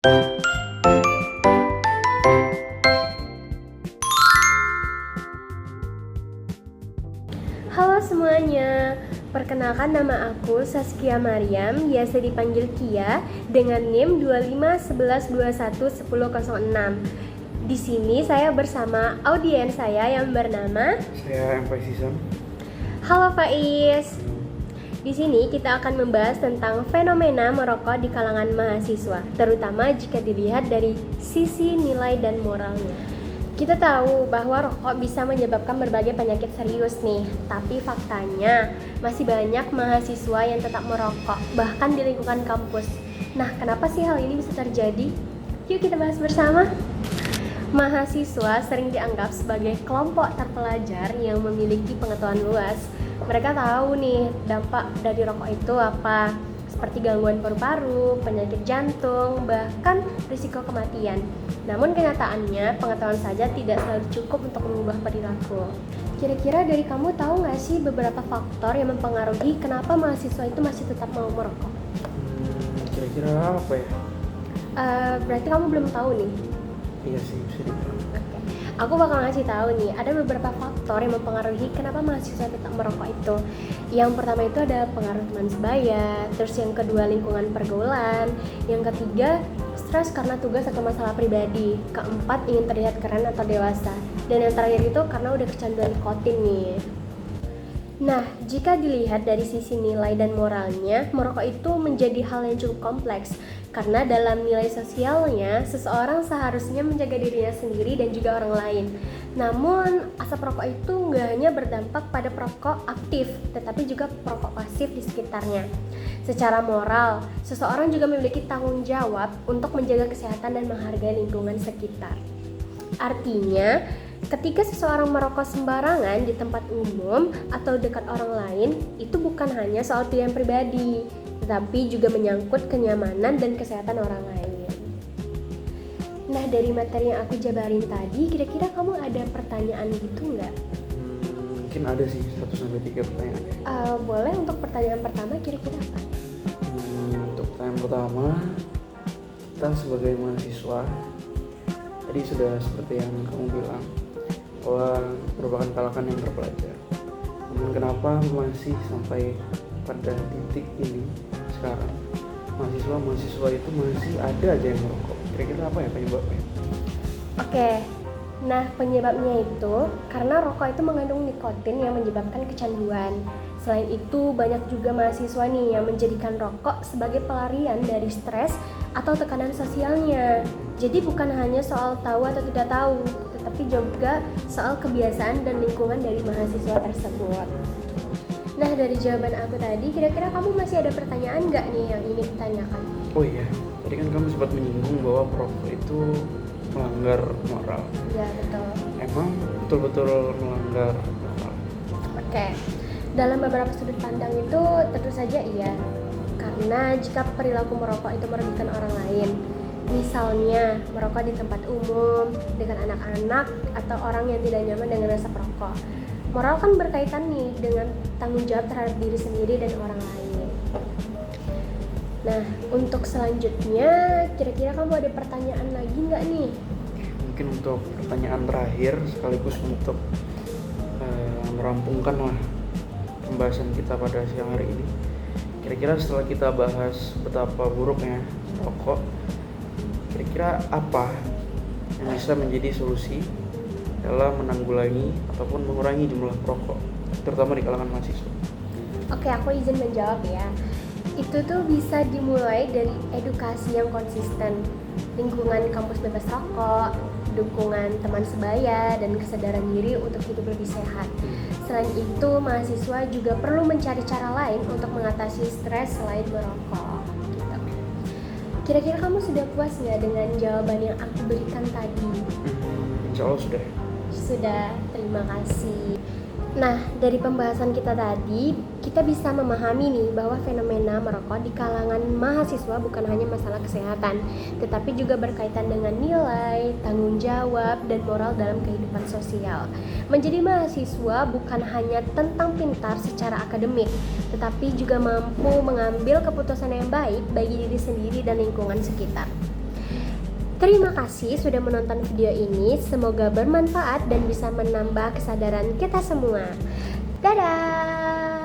Halo semuanya, perkenalkan nama aku Saskia Mariam, biasa dipanggil Kia, dengan NIM 2511211006. Di sini saya bersama audiens saya yang bernama Saya MP Season. Halo Faiz. Di sini kita akan membahas tentang fenomena merokok di kalangan mahasiswa, terutama jika dilihat dari sisi nilai dan moralnya. Kita tahu bahwa rokok bisa menyebabkan berbagai penyakit serius nih, tapi faktanya masih banyak mahasiswa yang tetap merokok, bahkan di lingkungan kampus. Nah, kenapa sih hal ini bisa terjadi? Yuk kita bahas bersama. Mahasiswa sering dianggap sebagai kelompok terpelajar yang memiliki pengetahuan luas. Mereka tahu nih dampak dari rokok itu apa, seperti gangguan paru-paru, penyakit jantung, bahkan risiko kematian. Namun kenyataannya pengetahuan saja tidak selalu cukup untuk mengubah perilaku. Kira-kira dari kamu tahu nggak sih beberapa faktor yang mempengaruhi kenapa mahasiswa itu masih tetap mau merokok? Kira-kira apa ya? Berarti kamu belum tahu nih? Iya sih, bisa dibilang. Aku bakal ngasih tahu nih, ada beberapa faktor yang mempengaruhi kenapa mahasiswa tetap merokok itu. Yang pertama itu ada pengaruh teman sebaya, terus yang kedua lingkungan pergaulan, yang ketiga stres karena tugas atau masalah pribadi, keempat ingin terlihat keren atau dewasa, dan yang terakhir itu karena udah kecanduan nikotin nih. Nah, jika dilihat dari sisi nilai dan moralnya, merokok itu menjadi hal yang cukup kompleks. Karena dalam nilai sosialnya, seseorang seharusnya menjaga dirinya sendiri dan juga orang lain. Namun, asap rokok itu nggak hanya berdampak pada perokok aktif, tetapi juga perokok pasif di sekitarnya. Secara moral, seseorang juga memiliki tanggung jawab untuk menjaga kesehatan dan menghargai lingkungan sekitar. Artinya, ketika seseorang merokok sembarangan di tempat umum atau dekat orang lain, itu bukan hanya soal pilihan pribadi, tetapi juga menyangkut kenyamanan dan kesehatan orang lain. Nah, dari materi yang aku jabarin tadi, kira-kira kamu ada pertanyaan gitu nggak? Mungkin ada sih 1-3 pertanyaan. Boleh, untuk pertanyaan pertama kira-kira apa? Untuk pertanyaan pertama, kita sebagai mahasiswa, tadi sudah seperti yang kamu bilang, bahwa merupakan kalangan yang terpelajar. Namun kenapa masih sampai pada titik ini sekarang mahasiswa itu masih ada aja yang merokok? Kira-kira apa ya penyebabnya? Oke, nah penyebabnya itu karena rokok itu mengandung nikotin yang menyebabkan kecanduan. Selain itu banyak juga mahasiswa nih yang menjadikan rokok sebagai pelarian dari stres atau tekanan sosialnya. Jadi bukan hanya soal tahu atau tidak tahu, tetapi juga soal kebiasaan dan lingkungan dari mahasiswa tersebut. Nah, dari jawaban aku tadi, kira-kira kamu masih ada pertanyaan nggak nih yang ingin ditanyakan? Oh iya, tadi kan kamu sempat menyinggung bahwa perokok itu melanggar moral. Ya, betul. Emang betul-betul melanggar moral? Oke, dalam beberapa sudut pandang itu tentu saja iya. Karena jika perilaku merokok itu merugikan orang lain, misalnya merokok di tempat umum, dengan anak-anak, atau orang yang tidak nyaman dengan asap rokok, moral kan berkaitan nih dengan tanggung jawab terhadap diri sendiri dan orang lain. Nah, untuk selanjutnya, kira-kira kamu ada pertanyaan lagi nggak nih? Mungkin untuk pertanyaan terakhir sekaligus untuk merampungkan lah pembahasan kita pada siang hari ini. Kira-kira setelah kita bahas betapa buruknya rokok, kira-kira apa yang bisa menjadi solusi dalam menanggulangi ataupun mengurangi jumlah perokok, terutama di kalangan mahasiswa? Oke, aku izin menjawab ya. Itu tuh bisa dimulai dari edukasi yang konsisten, lingkungan kampus bebas rokok, dukungan teman sebaya, dan kesadaran diri untuk hidup lebih sehat. Selain itu, mahasiswa juga perlu mencari cara lain untuk mengatasi stres selain merokok. Gitu. Kira-kira kamu sudah puas nggak dengan jawaban yang aku berikan tadi? Insya Allah sudah. Sudah, terima kasih. Nah, dari pembahasan kita tadi, kita bisa memahami nih bahwa fenomena merokok di kalangan mahasiswa bukan hanya masalah kesehatan, tetapi juga berkaitan dengan nilai, tanggung jawab, dan moral dalam kehidupan sosial. Menjadi mahasiswa bukan hanya tentang pintar secara akademik, tetapi juga mampu mengambil keputusan yang baik bagi diri sendiri dan lingkungan sekitar. Terima kasih sudah menonton video ini, semoga bermanfaat dan bisa menambah kesadaran kita semua. Dadah!